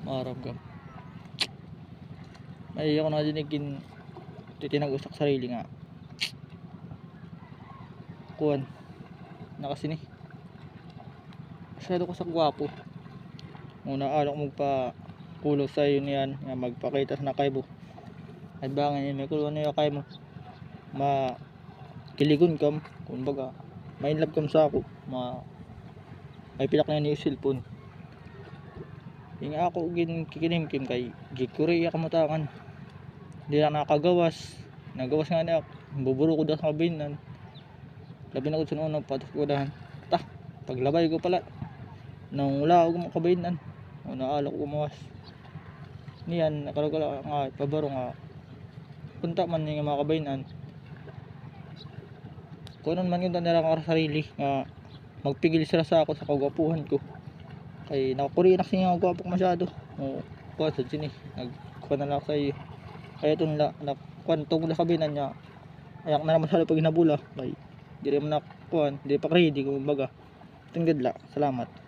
maramgam. May ako nadinigin titinag-usak sarili nga. Kuwan. Nakasini. Masyado ko sa gwapo. Muna alok magpa kulo sa iyo niyan nga magpakita sa nakaybo. Ay bangin may kulo niya kay mo. Kiligon kam kumbaga may love kam sa ako may pilak na ni cellphone yung ako kikinimkim kay gikuri ako matakan hindi na nakagawas nagawas nga niya buburo ko daw sa kabinan labi na ko sa unang patos ko dahan paglabay ko pala nang wala ako makabinan naalok ko mawas niyan nakalagala nga pabaro nga punta man yung mga kabinan kung ano man yun nila ang sarili nga magpigil sila sa ako sa kagwapuhan ko kay nakakurinak siya nga gwapo masyado kuha sa sini nagkuha na lang sa iyo kaya ito nakwantong na kabinan niya ayak na naman sila pag hinabula kay di rin nakuha hindi pa ready kumbaga tinggadla salamat.